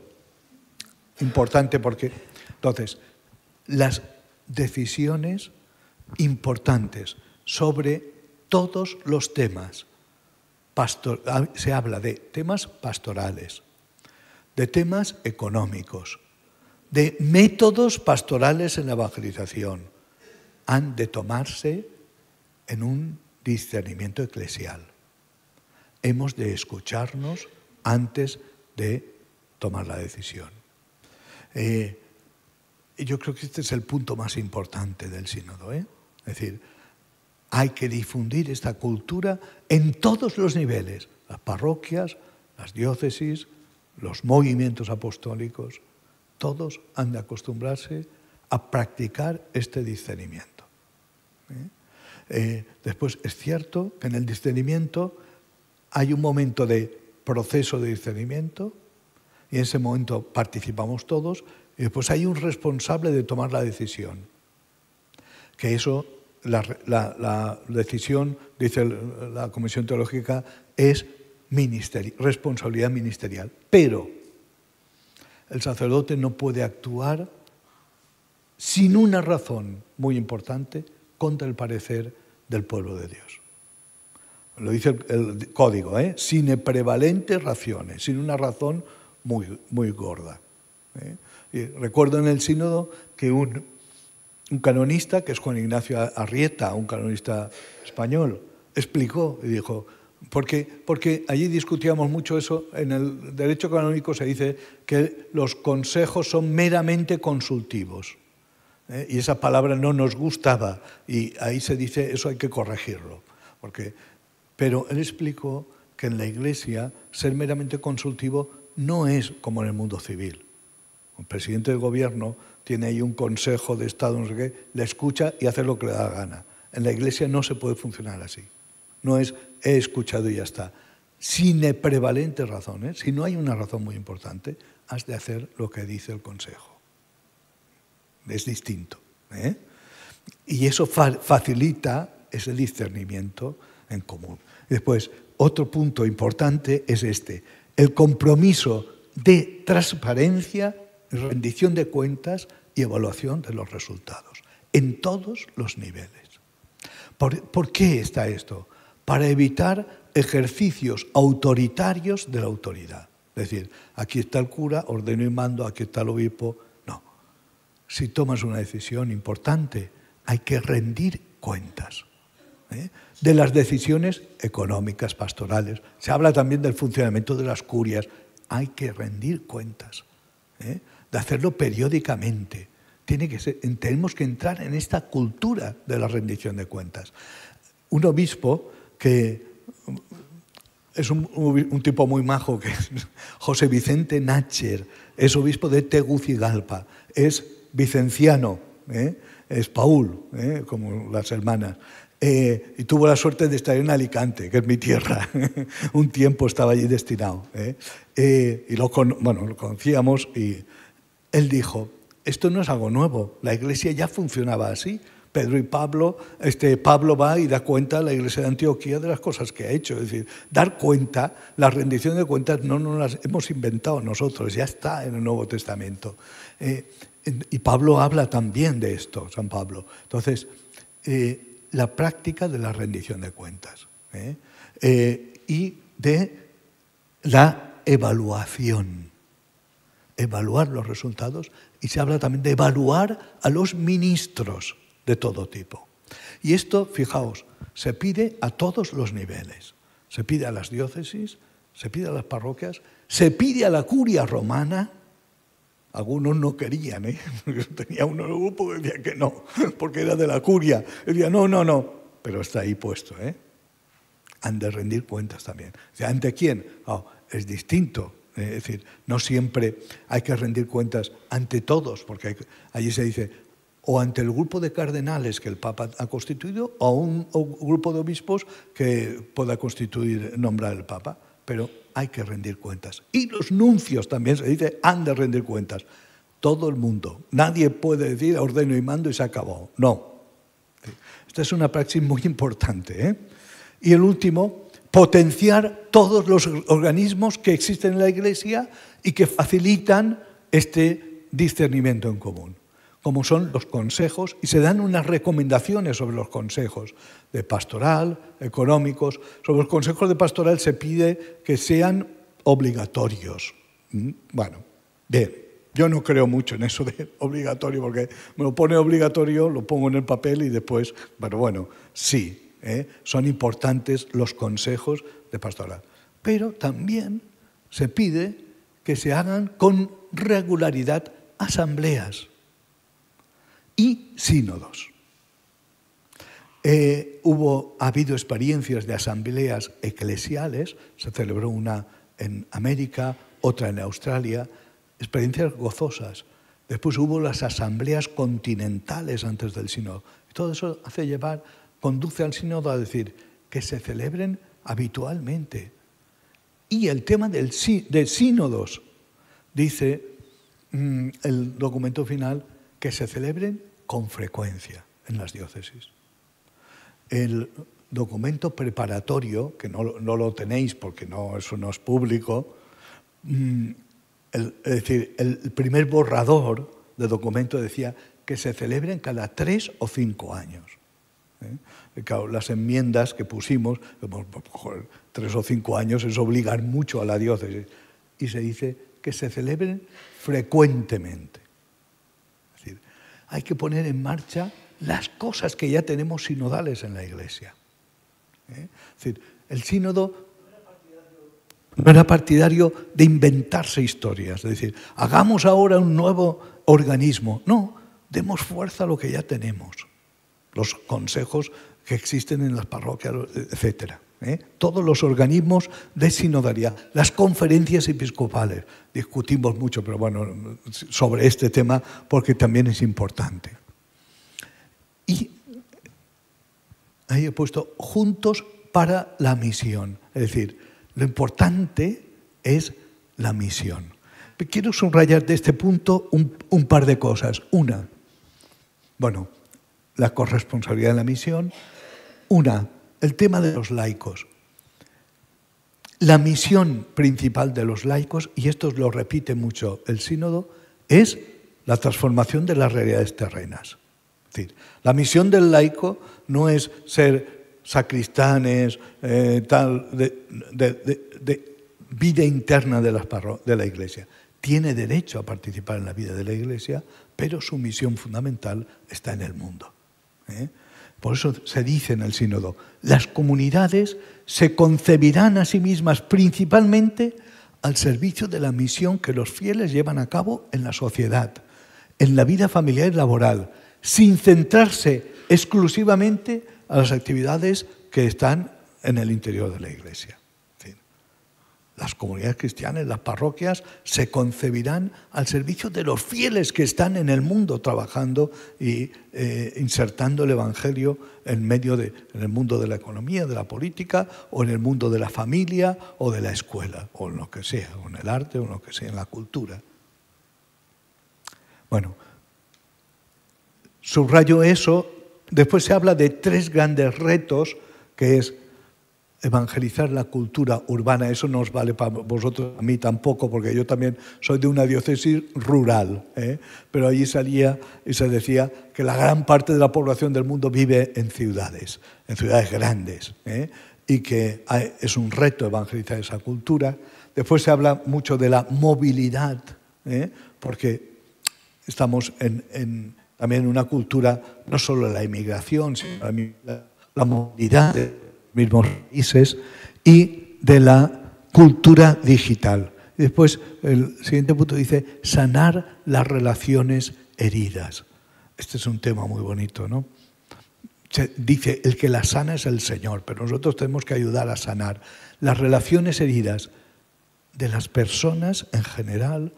importante porque, entonces, las decisiones importantes sobre todos los temas, se habla de temas pastorales, de temas económicos, de métodos pastorales en la evangelización, han de tomarse en un discernimiento eclesial. Hemos de escucharnos antes de tomar la decisión. Yo creo que este es el punto más importante del sínodo. Es decir, hay que difundir esta cultura en todos los niveles, las parroquias, las diócesis, los movimientos apostólicos, todos han de acostumbrarse a practicar este discernimiento. Después, es cierto que en el discernimiento hay un momento de proceso de discernimiento y en ese momento participamos todos y después hay un responsable de tomar la decisión. Que eso, la decisión, dice la Comisión Teológica, es responsabilidad ministerial. Pero el sacerdote no puede actuar sin una razón muy importante contra el parecer del pueblo de Dios. Lo dice el código, sine prevalentes razones, sin una razón muy, muy gorda. Y recuerdo en el sínodo que un canonista, que es Juan Ignacio Arrieta, un canonista español, explicó y dijo, porque allí discutíamos mucho eso, en el derecho canónico se dice que los consejos son meramente consultivos. Y esa palabra no nos gustaba y ahí se dice eso hay que corregirlo. Pero él explicó que en la Iglesia ser meramente consultivo no es como en el mundo civil. El presidente del gobierno tiene ahí un consejo de Estado, no sé qué, le escucha y hace lo que le da la gana. En la Iglesia no se puede funcionar así. No es he escuchado y ya está. Sin prevalentes razones, si no hay una razón muy importante, has de hacer lo que dice el consejo. Es distinto. Y eso facilita ese discernimiento en común. Después, otro punto importante es el compromiso de transparencia, rendición de cuentas y evaluación de los resultados, en todos los niveles. ¿Por qué está esto? Para evitar ejercicios autoritarios de la autoridad. Es decir, aquí está el cura, ordeno y mando, aquí está el obispo. No. Si tomas una decisión importante, hay que rendir cuentas. De las decisiones económicas, pastorales. Se habla también del funcionamiento de las curias. Hay que rendir cuentas. De hacerlo periódicamente. Tenemos que entrar en esta cultura de la rendición de cuentas. Un obispo que es un tipo muy majo, que es José Vicente Nácher, es obispo de Tegucigalpa, es vicenciano, es Paul, como las hermanas, y tuvo la suerte de estar en Alicante, que es mi tierra. Un tiempo estaba allí destinado. Y lo conocíamos y él dijo, esto no es algo nuevo, la Iglesia ya funcionaba así, Pedro y Pablo, Pablo va y da cuenta a la iglesia de Antioquía de las cosas que ha hecho. Es decir, dar cuenta, la rendición de cuentas no nos las hemos inventado nosotros, ya está en el Nuevo Testamento. Y Pablo habla también de esto, San Pablo. Entonces, la práctica de la rendición de cuentas y de la evaluación. Evaluar los resultados, y se habla también de evaluar a los ministros de todo tipo. Y esto, fijaos, se pide a todos los niveles. Se pide a las diócesis, se pide a las parroquias, se pide a la curia romana. Algunos no querían, ¿eh? Yo tenía uno en el grupo que decía que no, porque era de la curia. Decía, no, pero está ahí puesto, ¿eh? Han de rendir cuentas también. O sea, ¿ante quién? Oh, es distinto. Es decir, no siempre hay que rendir cuentas ante todos, porque allí se dice o ante el grupo de cardenales que el Papa ha constituido o un grupo de obispos que pueda nombrar el Papa, pero hay que rendir cuentas. Y los nuncios también se dice han de rendir cuentas. Todo el mundo. Nadie puede decir ordeno y mando y se acabó. No. Esta es una praxis muy importante, ¿eh? Y el último, potenciar todos los organismos que existen en la Iglesia y que facilitan este discernimiento en común, como son los consejos, y se dan unas recomendaciones sobre los consejos de pastoral, económicos. Sobre los consejos de pastoral se pide que sean obligatorios. Bueno, bien, yo no creo mucho en eso de obligatorio, porque me lo pone obligatorio, lo pongo en el papel y después, pero bueno, sí. Son importantes los consejos de pastoral. Pero también se pide que se hagan con regularidad asambleas y sínodos. Ha habido experiencias de asambleas eclesiales, se celebró una en América, otra en Australia, experiencias gozosas. Después hubo las asambleas continentales antes del sínodo. Todo eso conduce al sínodo a decir que se celebren habitualmente. Y el tema de sínodos, dice el documento final, que se celebren con frecuencia en las diócesis. El documento preparatorio, que no lo tenéis porque eso no es público, es decir, el primer borrador de documento decía que se celebren cada 3 o 5 años. Claro, las enmiendas que pusimos, 3 o 5 años es obligar mucho a la diócesis, y se dice que se celebren frecuentemente. Es decir, hay que poner en marcha las cosas que ya tenemos sinodales en la Iglesia. Es decir, el sínodo no era partidario de inventarse historias, es decir, hagamos ahora un nuevo organismo. No, demos fuerza a lo que ya tenemos. Los consejos que existen en las parroquias, etc. Todos los organismos de sinodalidad, las conferencias episcopales. Discutimos mucho, pero bueno, sobre este tema porque también es importante. Y ahí he puesto juntos para la misión. Es decir, lo importante es la misión. Quiero subrayar de este punto un par de cosas. Una, la corresponsabilidad de la misión. El tema de los laicos. La misión principal de los laicos, y esto lo repite mucho el sínodo, es la transformación de las realidades terrenas. Es decir, la misión del laico no es ser sacristanes, de vida interna de la Iglesia. Tiene derecho a participar en la vida de la Iglesia, pero su misión fundamental está en el mundo. Por eso se dice en el sínodo, las comunidades se concebirán a sí mismas principalmente al servicio de la misión que los fieles llevan a cabo en la sociedad, en la vida familiar y laboral, sin centrarse exclusivamente a las actividades que están en el interior de la Iglesia. Las comunidades cristianas, las parroquias, se concebirán al servicio de los fieles que están en el mundo trabajando y insertando el Evangelio en el mundo de la economía, de la política, o en el mundo de la familia, o de la escuela, o en lo que sea, o en el arte, o en lo que sea, en la cultura. Bueno, subrayo eso Después se habla de 3 grandes retos, que es evangelizar la cultura urbana. Eso no os vale para vosotros, a mí tampoco, porque yo también soy de una diócesis rural, pero allí salía y se decía que la gran parte de la población del mundo vive en ciudades grandes, y que es un reto evangelizar esa cultura. Después se habla mucho de la movilidad, porque estamos también en una cultura, no solo la inmigración, sino la movilidad de los mismos países y de la cultura digital. Y después el siguiente punto dice sanar las relaciones heridas. Este es un tema muy bonito, ¿no? Se dice, el que la sana es el Señor, pero nosotros tenemos que ayudar a sanar las relaciones heridas de las personas en general,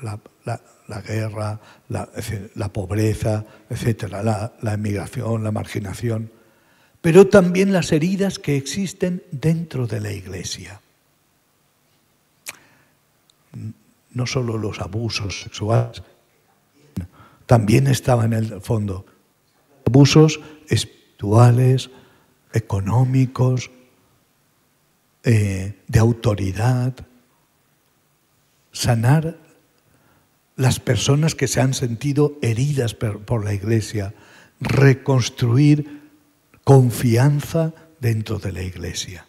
la guerra, la pobreza, etcétera, la emigración, la marginación, pero también las heridas que existen dentro de la Iglesia. No solo los abusos sexuales, también estaban en el fondo abusos espirituales, económicos, de autoridad. Sanar las personas que se han sentido heridas por la Iglesia, reconstruir confianza dentro de la Iglesia.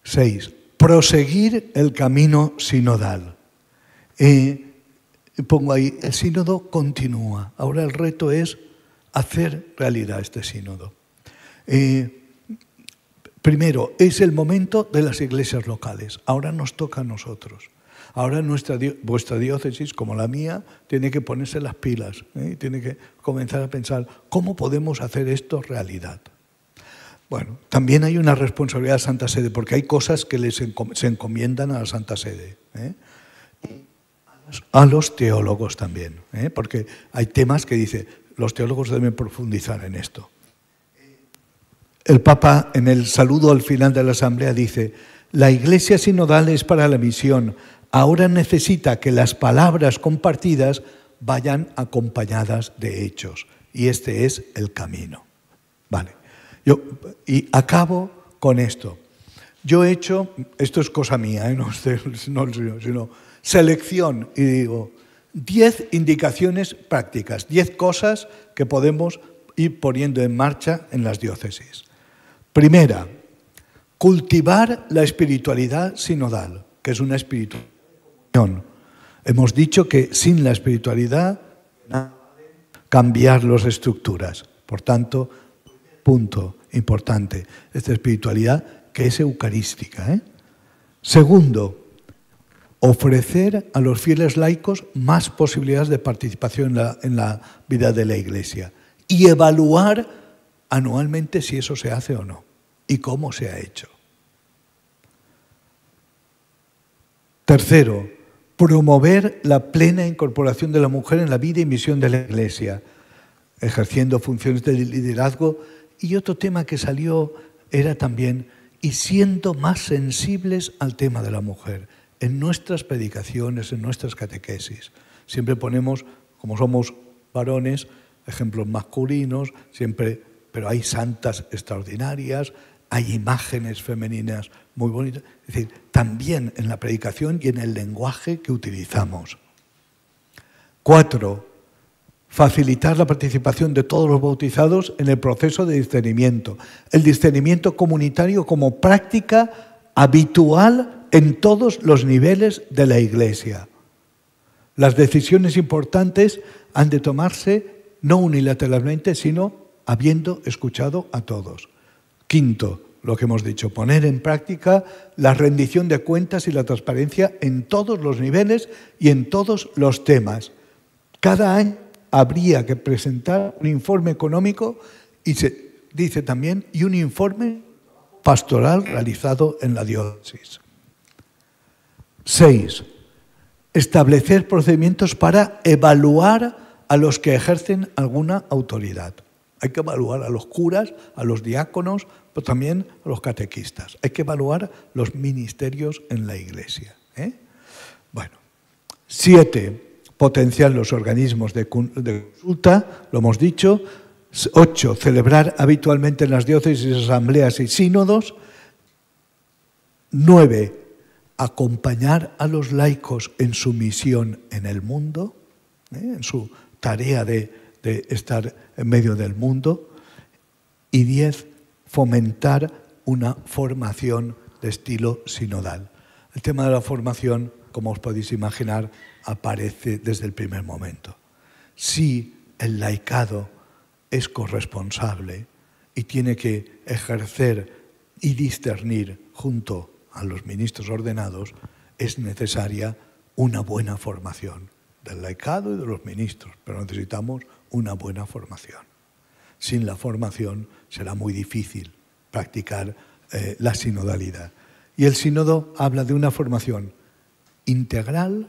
Seis, proseguir el camino sinodal. Pongo ahí, el sínodo continúa. Ahora el reto es hacer realidad este sínodo. Primero, es el momento de las iglesias locales. Ahora nos toca a nosotros. Ahora vuestra diócesis, como la mía, tiene que ponerse las pilas, tiene que comenzar a pensar cómo podemos hacer esto realidad. Bueno, también hay una responsabilidad de Santa Sede, porque hay cosas que se encomiendan a la Santa Sede. A los teólogos también, porque hay temas que dice, los teólogos deben profundizar en esto. El Papa, en el saludo al final de la Asamblea, dice, la Iglesia sinodal es para la misión, ahora necesita que las palabras compartidas vayan acompañadas de hechos, y este es el camino. Vale. Y acabo con esto. Yo he hecho, esto es cosa mía, no sino selección, y digo, 10 indicaciones prácticas, 10 cosas que podemos ir poniendo en marcha en las diócesis. Primera, cultivar la espiritualidad sinodal, que es una espiritualidad. Hemos dicho que sin la espiritualidad cambiar las estructuras. Por tanto, punto importante, esta espiritualidad que es eucarística. Segundo, ofrecer a los fieles laicos más posibilidades de participación en la vida de la Iglesia y evaluar anualmente si eso se hace o no y cómo se ha hecho. Tercero, promover la plena incorporación de la mujer en la vida y misión de la Iglesia, ejerciendo funciones de liderazgo. Y otro tema que salió era también, y siendo más sensibles al tema de la mujer, en nuestras predicaciones, en nuestras catequesis. Siempre ponemos, como somos varones, ejemplos masculinos, siempre, pero hay santas extraordinarias, hay imágenes femeninas muy bonitas. Es decir, también en la predicación y en el lenguaje que utilizamos. 4. Facilitar la participación de todos los bautizados en el proceso de discernimiento. El discernimiento comunitario como práctica habitual en todos los niveles de la Iglesia. Las decisiones importantes han de tomarse no unilateralmente, sino habiendo escuchado a todos. 5, lo que hemos dicho, poner en práctica la rendición de cuentas y la transparencia en todos los niveles y en todos los temas. Cada año habría que presentar un informe económico y se dice también, y un informe pastoral realizado en la diócesis. 6. Establecer procedimientos para evaluar a los que ejercen alguna autoridad. Hay que evaluar a los curas, a los diáconos, pero también a los catequistas. Hay que evaluar los ministerios en la Iglesia. Bueno. 7. potenciar los organismos de consulta, lo hemos dicho. 8, celebrar habitualmente en las diócesis asambleas y sínodos. 9, acompañar a los laicos en su misión en el mundo, en su tarea de estar en medio del mundo. Y 10, fomentar una formación de estilo sinodal. El tema de la formación, como os podéis imaginar, aparece desde el primer momento. Si el laicado es corresponsable y tiene que ejercer y discernir junto a los ministros ordenados, es necesaria una buena formación del laicado y de los ministros, pero necesitamos una buena formación. Sin la formación será muy difícil practicar la sinodalidad. Y el sínodo habla de una formación integral,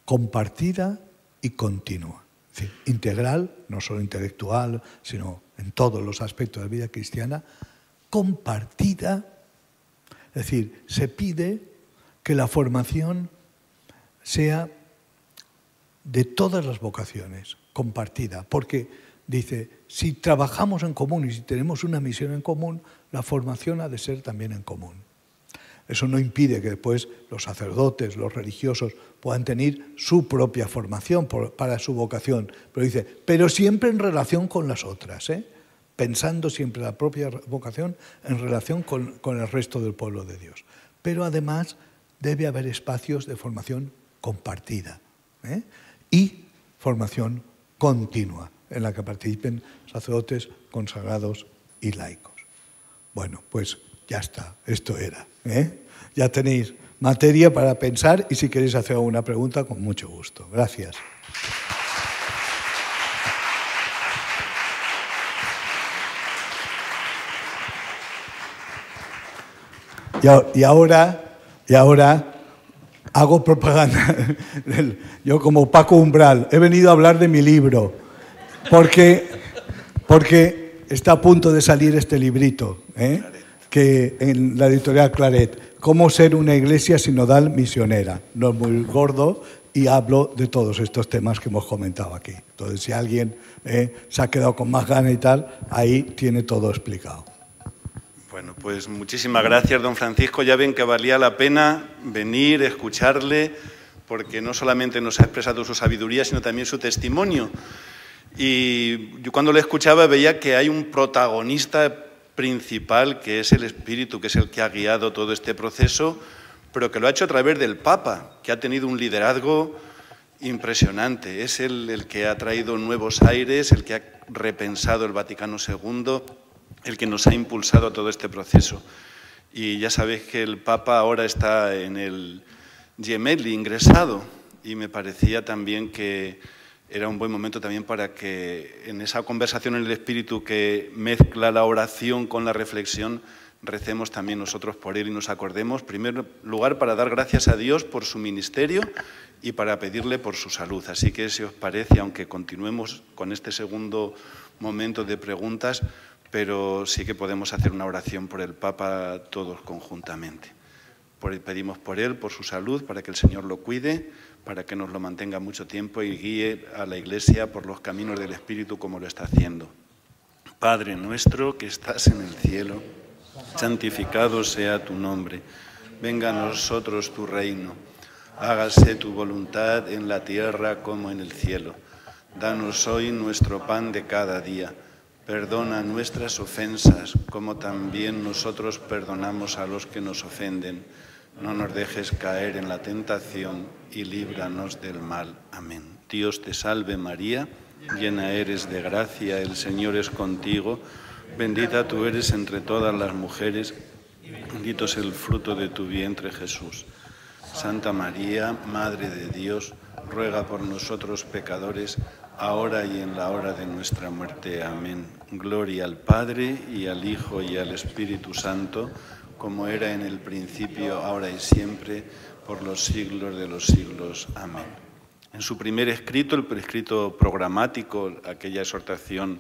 compartida y continua. Es decir, integral, no solo intelectual, sino en todos los aspectos de la vida cristiana, compartida. Es decir, se pide que la formación sea de todas las vocaciones, compartida, porque dice, si trabajamos en común y si tenemos una misión en común, la formación ha de ser también en común. Eso no impide que después los sacerdotes, los religiosos, puedan tener su propia formación para su vocación. Pero dice, pero siempre en relación con las otras, pensando siempre la propia vocación en relación con el resto del pueblo de Dios. Pero además debe haber espacios de formación compartida y formación continua, en la que participen sacerdotes, consagrados y laicos. Bueno, pues ya está, esto era. Ya tenéis materia para pensar y si queréis hacer alguna pregunta, con mucho gusto. Gracias. Y ahora hago propaganda. Yo como Paco Umbral he venido a hablar de mi libro porque está a punto de salir este librito, que en la editorial Claret, Cómo ser una iglesia sinodal misionera. No es muy gordo y hablo de todos estos temas que hemos comentado aquí. Entonces, si alguien se ha quedado con más ganas y tal, ahí tiene todo explicado. Bueno, pues muchísimas gracias, don Francisco. Ya ven que valía la pena venir, escucharle, porque no solamente nos ha expresado su sabiduría, sino también su testimonio. Y yo cuando le escuchaba veía que hay un protagonista principal, que es el Espíritu, que es el que ha guiado todo este proceso, pero que lo ha hecho a través del Papa, que ha tenido un liderazgo impresionante. Es el que ha traído nuevos aires, el que ha repensado el Vaticano II, el que nos ha impulsado a todo este proceso. Y ya sabéis que el Papa ahora está en el Gemelli ingresado, y me parecía también que era un buen momento también para que en esa conversación en el Espíritu que mezcla la oración con la reflexión, recemos también nosotros por él y nos acordemos, en primer lugar, para dar gracias a Dios por su ministerio y para pedirle por su salud. Así que, si os parece, aunque continuemos con este segundo momento de preguntas, pero sí que podemos hacer una oración por el Papa todos conjuntamente. Pedimos por él, por su salud, para que el Señor lo cuide, para que nos lo mantenga mucho tiempo y guíe a la Iglesia por los caminos del Espíritu como lo está haciendo. Padre nuestro que estás en el cielo, santificado sea tu nombre. Venga a nosotros tu reino. Hágase tu voluntad en la tierra como en el cielo. Danos hoy nuestro pan de cada día. Perdona nuestras ofensas, como también nosotros perdonamos a los que nos ofenden. No nos dejes caer en la tentación y líbranos del mal. Amén. Dios te salve María, llena eres de gracia, el Señor es contigo. Bendita tú eres entre todas las mujeres, bendito es el fruto de tu vientre Jesús. Santa María, Madre de Dios, ruega por nosotros pecadores, ahora y en la hora de nuestra muerte. Amén. Gloria al Padre, y al Hijo, y al Espíritu Santo, como era en el principio, ahora y siempre, por los siglos de los siglos. Amén. En su primer escrito, el escrito programático, aquella exhortación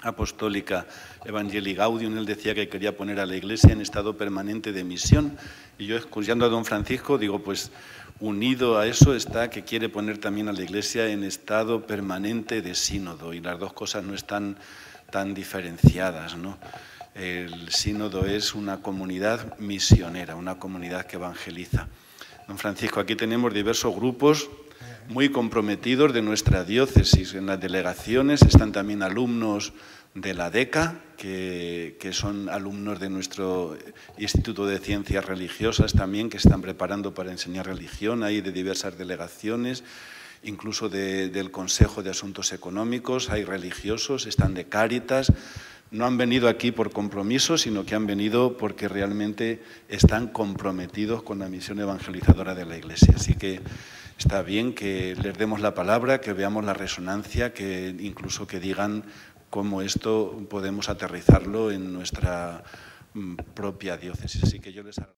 apostólica Evangelii Gaudium, él decía que quería poner a la Iglesia en estado permanente de misión. Y yo, escuchando a don Francisco, digo, pues Unido a eso está que quiere poner también a la Iglesia en estado permanente de sínodo, y las dos cosas no están tan diferenciadas, ¿no? El sínodo es una comunidad misionera, una comunidad que evangeliza. Don Francisco, aquí tenemos diversos grupos muy comprometidos de nuestra diócesis. En las delegaciones están también alumnos de la DECA, que son alumnos de nuestro Instituto de Ciencias Religiosas también, que están preparando para enseñar religión, hay de diversas delegaciones, incluso del Consejo de Asuntos Económicos, hay religiosos, están de Cáritas. No han venido aquí por compromiso, sino que han venido porque realmente están comprometidos con la misión evangelizadora de la Iglesia. Así que está bien que les demos la palabra, que veamos la resonancia, que incluso que digan cómo esto podemos aterrizarlo en nuestra propia diócesis. Así que yo les